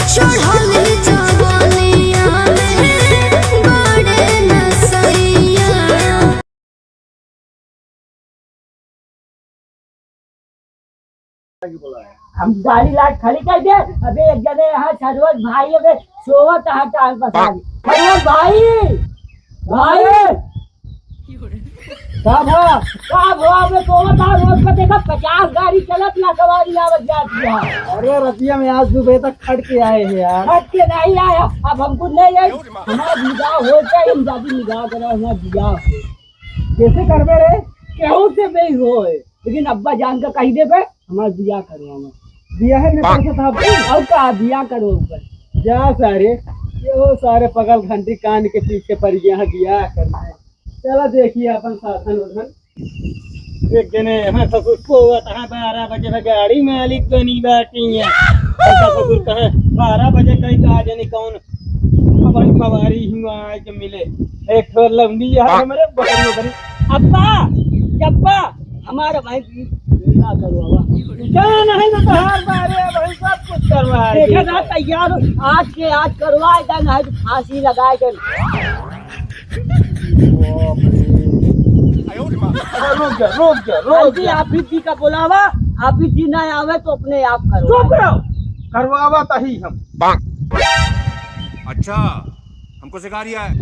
चढ़ल जवानिया में बड़े नसैया। हम गाड़ी लाट खड़ी कर दे। अबे एक जने यहाँ सरवत भाई अबे सोवत टाइम पर सरवत भाई भाई कब अबे सोवत रोड पर देखा 50 गाड़ी चलत ना सवारी लावत जाती है। अरे रतिया में आज सुबह तक खड़ के आए हैं यार। हट के नहीं आया अब हमको नहीं आई हमारा निगाह हो जाए हम जाती निगाह करो हमारा निगाह कैसे करबे रे? केहू से नहीं हो लेकिन अब्बा जान का कही दे पे हमारा बिया करो हमें बिया है पैसा था और का बिया करो ऊपर जा सारे ये वो सारे पगल घंटी कान के पीछे पड़ गया है बिया करना है। चलो देखिए अपन साधन उधन एक जने यहाँ ससुर को 12 बजे में गाड़ी मालिक बनी बैठी है। ऐसा ससुर कहे 12 बजे कहीं कहा जाने कौन हमारी सवारी हुआ आज मिले एक ठोर लंबी है हमारे बकरी बकरी। अब्बा अब्बा हमारा भाई बिया करो क्या नहीं तो बाहर बारे भाई सब कुछ करवा देखा था तैयार आज के आज करवाए था नहीं तो फांसी लगाए थे। रुक जा हाफिज जी का बुलावा हाफिज जी ना आवे तो अपने आप करो। चुप रहो करवावा तही हम। अच्छा हमको सिखा रिया है।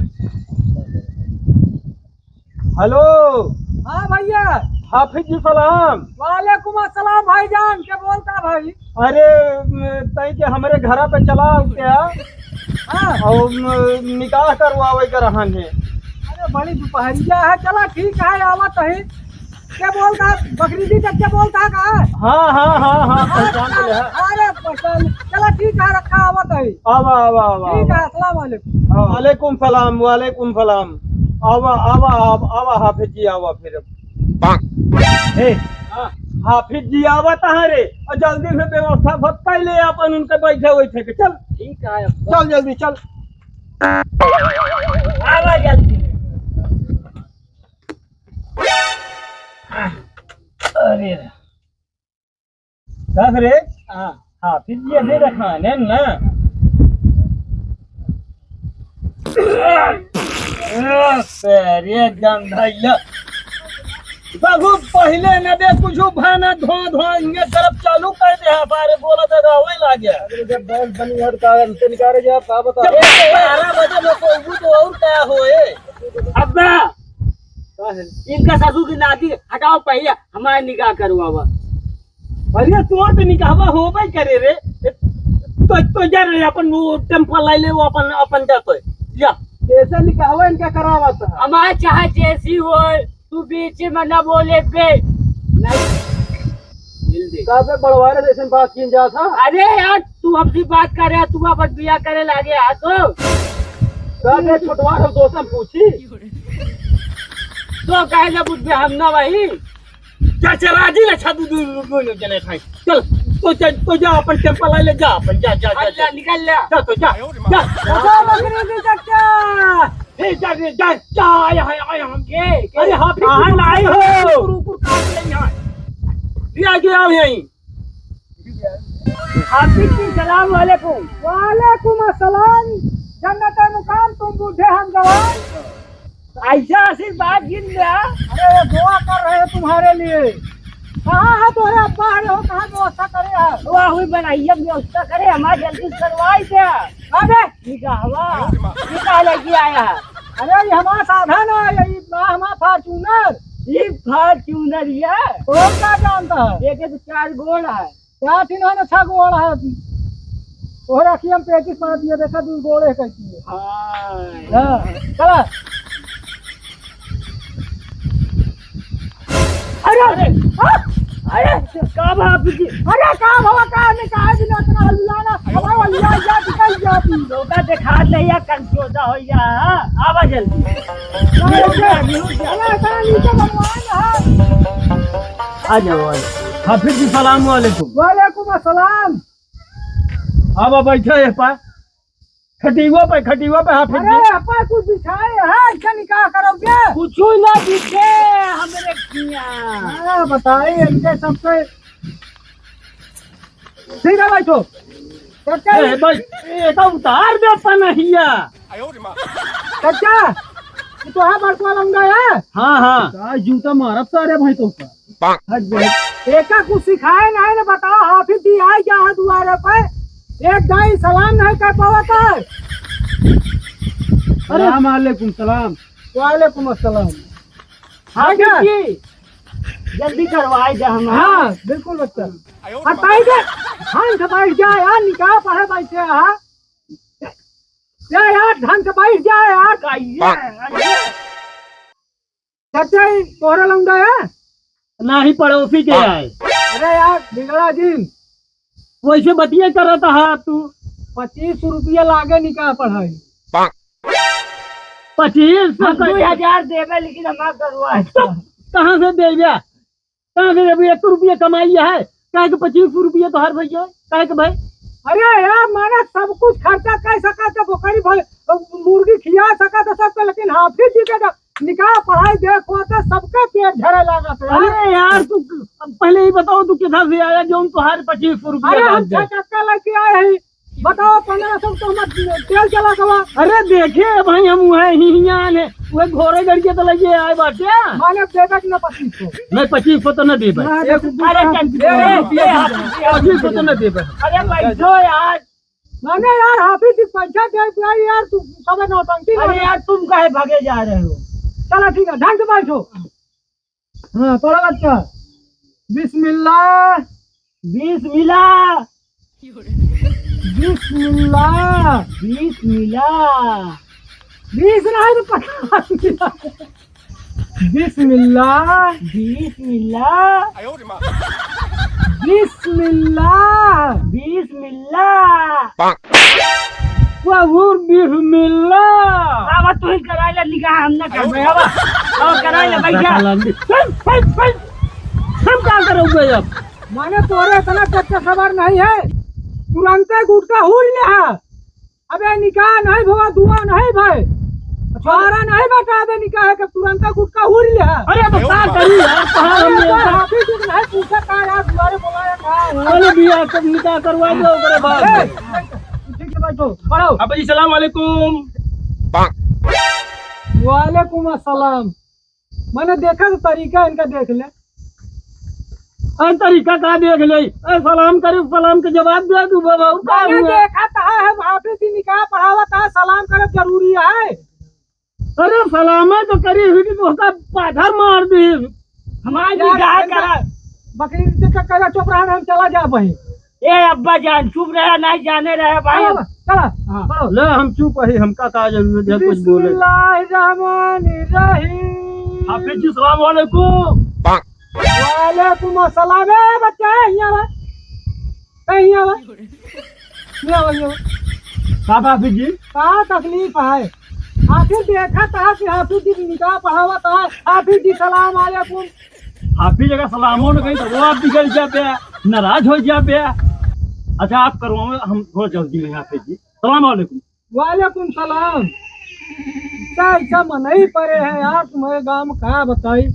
हेलो हाँ भैया हाफिज जी सलाम। वालेकुम अस्सलाम भाईजान क्या बोलता भाई। अरे तई के हमारे घर पे चला क्या हाँ और निकाह करवावे के रहन है। अरे बड़ी दोपहरिया है चला ठीक है आवत है क्या बोलता बकरी जी क्या बोलता का हाँ पहचान लिया। अरे पहचान चला ठीक है रखा आवत है आवा आवा आवा ठीक है अस्सलाम वालेकुम। वालेकुम सलाम वालेकुम सलाम। आवा आवा आवा हाफिज जी आवा फिर हे हाफिज जी आवा तहारे और जल्दी से व्यवस्था भत ले अपन उनके बैठे बैठे के चल। ठीक है चल जल्दी चल आवा जल्दी। अरे दस रे हाफिज जी अभी रखाने ना अरे गंधैया बाबू पहले न दे कुछ भाना धो इनके तरफ चालू कर दे हमारे बोला तो गावे लागे। अरे जब बैल बनी हर कारण से निकाले जा का बता 12 बजे में तो और क्या होए। अब्बा इनका सासू की नाती हटाओ पहले हमारे निकाह करवावा। अरे तोर पे निकाहवा होबे करे रे तो जा रे अपन वो टेम्पल लाई ले वो अपन जातो जा कैसे निकाहवा इनका करावा था। हमारे चाहे जैसी हो तू बीच में न बोले पे नहीं काफे बड़वारे जैसे बात की जा था। अरे यार तू हमसे बात कर रहा तू अपन बिया करे लागे आ तो काफे छुटवा हम दोस्तों पूछी तो कहे ना बुझ हम ना वही चाचा राजी ले छादू दोनों जने खाई चल तो जा अपन टेम्पल लाई ले जा अपन जा जा जा, अच्छा निकल ले जा तो जा जा बकरी की चक्का हे जा जा जा आया हम के अरे हाफिज कहां लाए हो रुक काट ले यहां ये गया यहीं। हाफिज जी सलाम वालेकुम। वालेकुम अस्सलाम जन्नत मुकाम तुम बूढ़े हम जवान ऐसा आशीर्वाद गिन लिया। अरे दुआ कर रहे हैं तुम्हारे लिए। कहाँ है तुम्हारे अब्बा है हो कहाँ व्यवस्था करे है दुआ हुई बनाइए व्यवस्था करे हमारे जल्दी करवाई थे अबे निकाह लगी आया है। अरे ये हमारा साधन है यही हमारा फॉर्च्यूनर ये फॉर्च्यूनर है और क्या जानता है एक तो 4 गोड़ है क्या तीनों ने 6 गोड़ है और रखी हम 35 मार दिए देखा 2 गोड़े कैसी है। हाँ चला अरे अरे काम हाफिज जी अरे काम हुआ काम नहीं कहा भी ना इतना हल्लाना हमारा लिया जाती कहीं जाती लोटा दिखा नहीं है कंफ्यूज हो या आवा जल्दी आ जाओ हाफिज जी सलाम वालेकुम। वालेकुम अस्सलाम। अब बैठे है पा खटीवा पे हाफिज जी। अरे अपा कुछ बिछाए है क्या निकाह करोगे कुछ ना दिखे हमरे किया बताइए इनके सबसे ठीक है बैठो चाचा ए भाई ये तो उतार दे पनहिया। चाचा ये तो है बड़का लंगा है। हाँ हाँ का जूता मारब सारे भाई तो एका कुछ सिखाए नहीं ना बताओ हाफिज जी आए जहाँ दुआरे पे एक दाई सलाम नहीं कर पावता है। सलाम वालेकुम सलाम। वालेकुम अस्सलाम। हाफिज हाँ जी जल्दी करवाए जा हम। हाँ बिल्कुल बच्चा हटाई दे। हाँ से बैठ जाए यार निकाह पढ़े बैठे हाँ यार ढंग से बैठ जाए यार। चाचा तोहरा लंगा है। ना ही पड़ोसी के आए। अरे यार बिगड़ा दिन वैसे बतिया करत हा तू। 25 रुपया लागे निकाह पढ़ाई। 25 2000 देवे लेकिन हमारा करवा कहाँ से दे गया? कहाँ से अभी 1 रुपया कमाई है कहे के 25 रुपया तो हर भैया कहे के भाई। अरे यार माना सब कुछ खर्चा कर सका तो बकरी भाई मुर्गी खिया सका तो सबका लेकिन हाफिज जी के निकाह पढ़ाई देखो तो सबका पेट झरे लगा। अरे यार तू पहले ही बताओ तू किधर से आया जो तुम्हारे 25 अरे रुपया हम 6 चक्का लेके आए हैं बताओ 1500 तो हम तेल चला कवा। अरे देखे भाई हम वह वह घोड़े गड़िए तो लगे आए बाटे। माने देवे कि ना 2500 मैं 25 को तो न दे भाई। अरे 25 को तो न दे भाई। बैठो यार माने यार हाफिज जी पैसा दे दिया यार तू सब नौटंकी। अरे यार तुम काहे भागे जा रहे हो। चलो ठीक है ढंग से बैठो। हाँ पढ़ो बच्चा। बिस्मिल्लाह बिस्मिल्लाह बिस्मिल्लाह बिस्मिल्लाह 20 नहीं तो 50 बिस्मिल्लाह बिस्मिल्लाह बिस्मिल्लाह बिस्मिल्लाह बिस्मिल्लाह। अब तू ही कराई ले निकाह हम ना कर अब कराई ले बैठा। हम क्या करोगे अब? माने तोरे इतना चक्कर सवार नहीं है तुरंत गुटका हुल ले है। अबे निकाह नहीं भवा दुआ नहीं भाई छुआरा नहीं बेटा अबे निकाह के तुरंत गुटका हुल ले है। अरे अब क्या करी यार कहाँ हमने हाफिज जी नहीं पूछा कहाँ यार दुआरे बुलाया कहाँ। चलो भैया सब निकाह करवा दो ओकरे बाद में। ठीक है बैठो पढ़ो। अब जी सलाम वालेकुम। वालेकुम अस्सलाम। मैंने देखा तो तरीका इनका देख ले। अरे तरीका का देख ले सलाम करे सलाम के जवाब दे दू बाबा। मैंने देखा था हम हाफिज जी निकाह पढ़ावा था सलाम करे जरूरी है। अरे सलाम तो करी हुई तो उसका पाथर मार दी। हमारे निकाह करा बकरी से चक्कर चुप रहा हम चला जा भाई। ए अब्बा जान चुप रहा नहीं जाने रहे भाई। चला हाँ ले हम चुप है हमका का जरूरत है कुछ बोले। बिस्मिल्लाहिर्रहमानिर्रहीम। हाफिज जी सलाम वालेकुम। वालेकुम अस्सलाम। ए बच्चा यहाँ बा यहाँ बा हाफिज जी क्या तकलीफ है। हाफिज देखा था कि हाफिज जी निकाह पढ़ावा था। हाफिज जी सलाम वालेकुम। हाफिज अगर सलामो न कही तो वो आप बिगड़ जाते नाराज हो जाते। अच्छा आप करवाओ हम थोड़ा जल्दी में। हाफिज जी सलाम वालेकुम। वालेकुम सलाम। ऐसा मन ही पड़े है यार तुम्हारे गाँव में कहा बताई।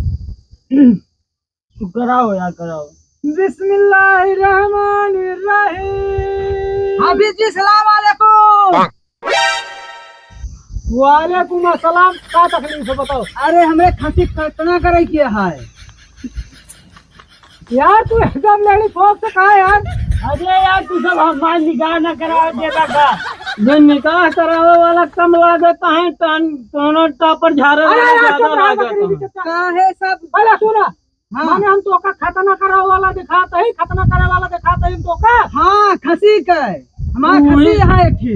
कराओ यार कराओ। बिस्मिल्लाहिर्रहमानिर्रहीम। हाफिज जी सलाम वालेकुम। वालेकुम अस्सलाम। क्या तकलीफ है बताओ। अरे हमें खांसी कितना करे किया है यार तू एकदम लड़ी फोक से कहा यार। अरे यार तू सब हमारे निकाह न करा देता का जो निकाह करावे वाला कम लागत है दोनों टापर झारे अरे वाला यार चुप ज्यादा रहा लागत बकरी है। की चच्चा। है सब अरे सुना माने हम तो का खतना करा वाला दिखाते ही खतना करे वाला दिखाते ही तो का। हाँ खसी का हमारा खसी है थी।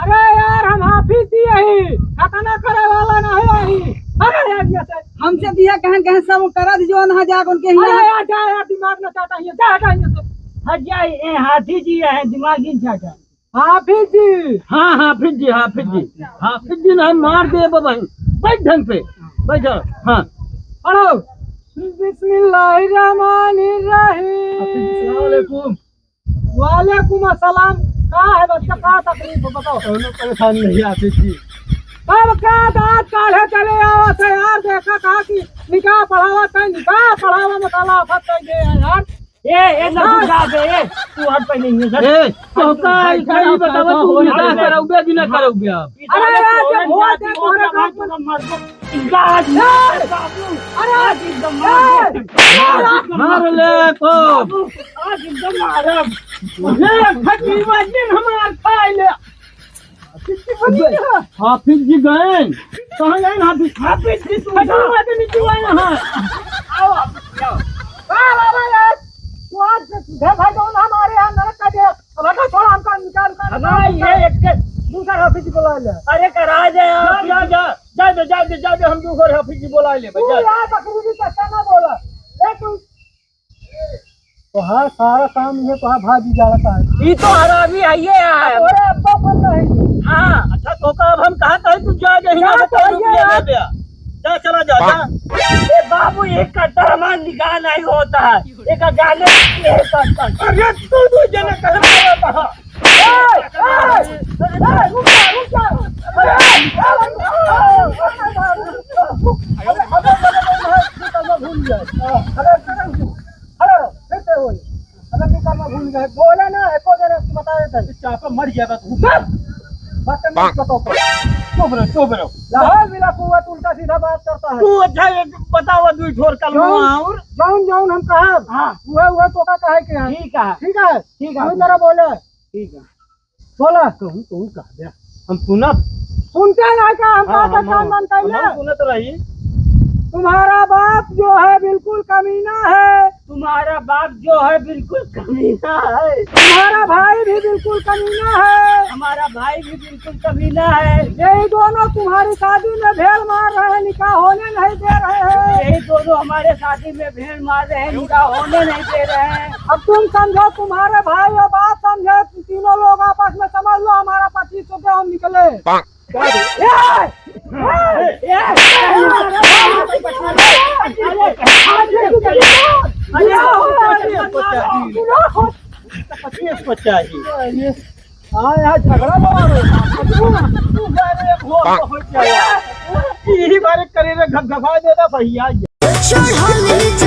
अरे यार हम हाफिज जी यही खतना करे वाला नहीं है। अरे यार ये से हमसे दिया कहें सब करा दीजिए ना जाकर उनके अरे यार जा यार दिमाग न चाहता है जा हटा ये से हट जाए। ए हाथी जी है दिमाग नहीं चाहता। हाफिज जी हाँ हाफिज जी हाफिज जी नहीं मार दे बाबा बैठ ढंग से बैठ हाँ पढ़ो। बिस्मिल्लाहिर्रहमानिर्रहीम। वालेकुम। वालेकुम अस्सलाम। क्या है बच्चा क्या तकलीफ है बताओ। दोनों परेशान नहीं हाफिज जी। अब क्या दांत काढ़े चले आओ से यार देखा कहा कि निकाह पढ़ावा था निकाह पढ़ावा में काला आफत कर गए हैं यार। ए ना बुझा दे ए तू हट पे नहीं है ए तो का सही बतावा तू निकाह करोगे कि ना करोगे आप अरे यार ये बहुत है तोरे बाप में गाज अरे आज एकदम मार ले बाबू आज एकदम मारब ले खटी दिन हमार खाए ले हाफिज जी गए कहाँ गए हाफिज जी तुम नीचे आए यहाँ आओ आओ बाबा यार तू आज घर भाई कौन हमारे यहाँ नरक का दे अब हटा छोड़ हमका निकाल कर हमारा ये एक दूसरा हाफिज बुला ले अरे करा दे जा हम दूसरे हाफिज जी बुला ले तू यार बकरी भी सच्चा ना बोला ले तू तो हाँ सारा काम ये तो भाजी जाता है ये तो हरामी आइए यार अरे अब्बा बोल रहे हैं हाँ अच्छा तो अब हम कहा कहे तू जा जा हिना बता जा चला जा ए बाबू एक कट्टा हमारा निकाह नहीं होता है एक जाने एक कट्टा अरे तू जने कह रहा रुक जा भूल गए बोले ना एको जरा बता देते चापा मर गया तू चुप रहो लाहौल मिला कुआत उल्टा सीधा बात करता है तू अच्छा बताओ तू छोड़ कल और जाऊन हम कहा हाँ हुआ तो का कहे के ठीक है ठीक है जरा बोले ठीक है बोला कहूँ कहा दे हम सुना सुनते ना का हम का काम मन कैले सुनत रही तुम्हारा बाप जो है बिल्कुल कमीना है तुम्हारा बाप जो है बिल्कुल कमीना है तुम्हारा भाई भी बिल्कुल कमीना है हमारा भाई भी बिल्कुल कमीना है यही दोनों तुम्हारी शादी में भेड़ मार रहे हैं निकाह होने नहीं दे रहे हैं यही दोनों हमारे शादी में भेड़ मार रहे हैं निकाह होने नहीं दे रहे हैं अब तुम समझो तुम्हारे भाई और बाप समझे तीनों लोग आपस में समझ लो हमारा 25 रुपये हम निकले झगड़ा यही बारे करे घबघबा देता भैया चढ़ल